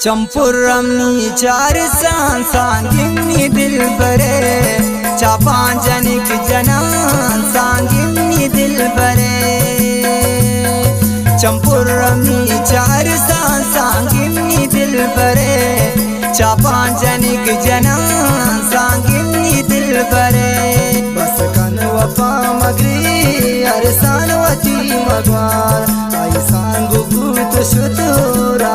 चंपुरमनी चार सांगिमनी दिल बरे चापांजनिक जनान सांगिमनी दिल बरे चंपुरमनी चार सांगिमनी दिल बरे चापांजनिक जनान सांगिमनी दिल बरे बस कन वफा मगरी अरसान वती मगवार आई सांगु भूत शुतुरा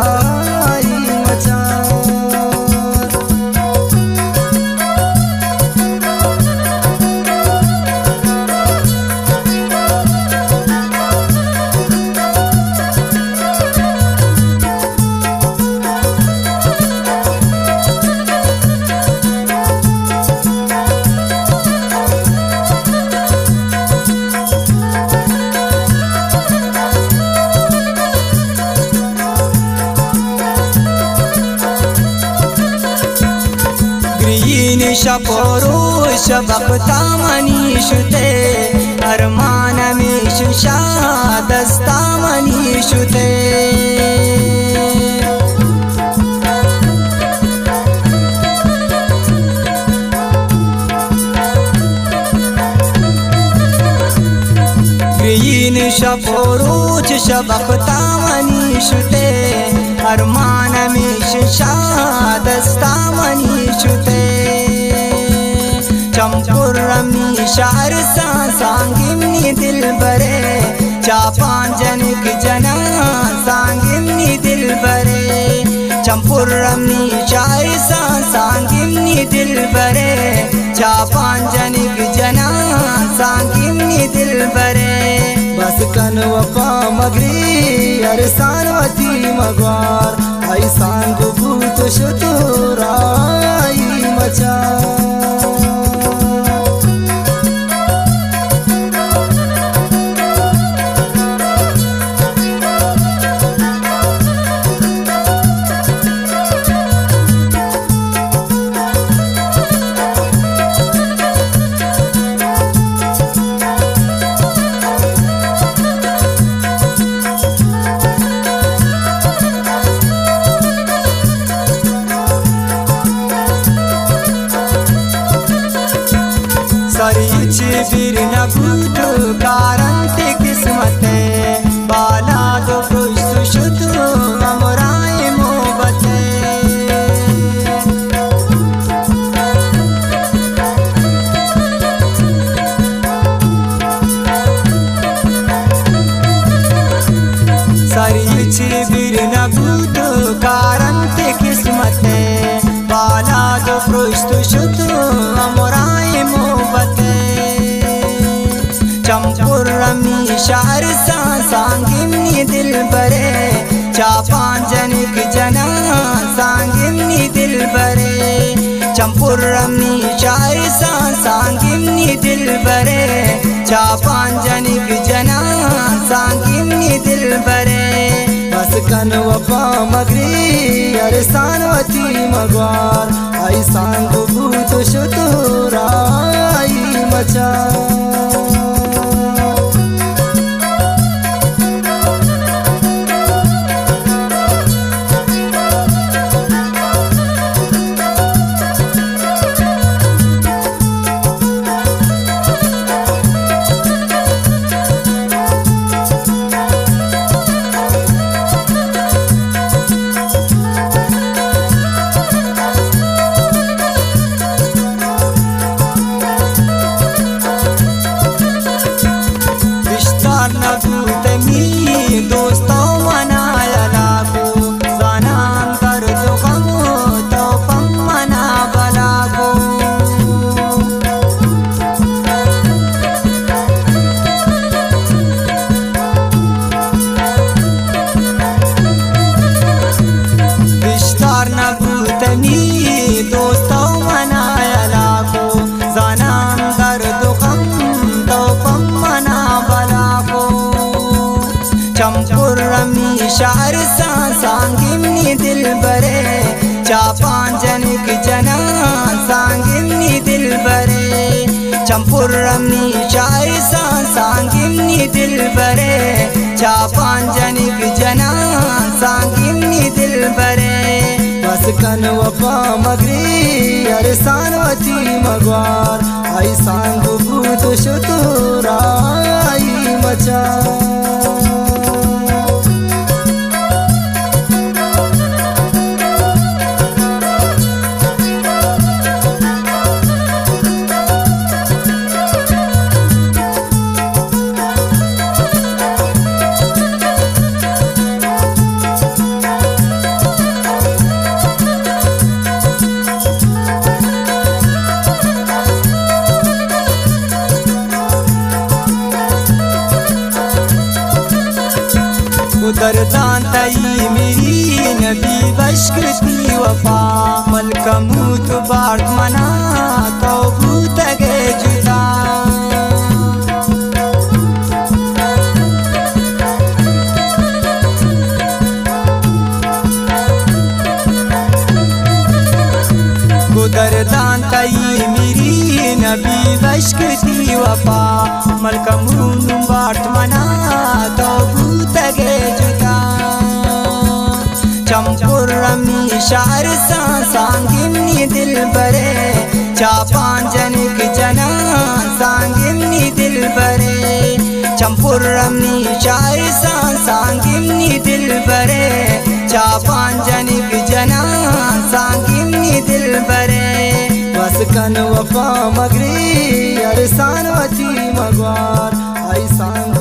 शपोरुष बक्ता मनीषुते अरमान मीशुषा दस्ता मनीषुते ग्रीन शपोरुष शबक्ता मनीषुते अरमान मीशुषा दस्ता मनीषुते चंपुरमनी शार सांगिमनी दिल बरे चापांजनिक जना सांगिमनी दिल बरे चंपुरमनी शार सांगिमनी दिल बरे चापांजनिक जना सांगिमनी दिल बरे बस कन वफा मगरी अरसान वती मगवार आई सांगु भूत शुतुरा आई मचा बिर न भूत कारंते किस्मते बाला दो पुष्ट शुद्ध अमराए मोहबते सरी बिर न भूत कारंते किस्मते बाला दो पुष्ट शुद्ध अमराए मोहबते चंपुरमनी शार सांगिमनी दिल बरे चापांजनिक जना सांगिमनी दिल बरे चंपुरमनी शार सांगिमनी दिल बरे चापांजनिक जना सांगिमनी दिल बरे बस कन वफा मगरी अरसान वती मगवार आई सांगु भूत शुतुरा आई मचा चंपुरमनी शार सांगिमनी दिल बरे चापांजनिक जना सांगिमनी दिल बरे चंपुरमनी शार सांगिमनी दिल बरे चापांजनिक जना सांगिमनी दिल बरे मस्कन वफा मगरी अरसानवती मगवार आई सांगू भूत शुतुराई मचा उदरदान तई मेरी नबी बशकती वफा मलकमूत बार्त मना तो भूत गए जुदा उदरदान तई मेरी नबी बशकती वफा मलकमूत बार्त मना तो भूत गए जुदा चंपुरमी शार सांगिमनी दिल बरे चापांजनिक जना सांगिमनी दिल बरे चंपुरमी शार सांगिमनी दिल बरे चापांजनिक जना सांगिमनी दिल बरे मस्कन वफा मगरी अरसानवती मगवार आई सांग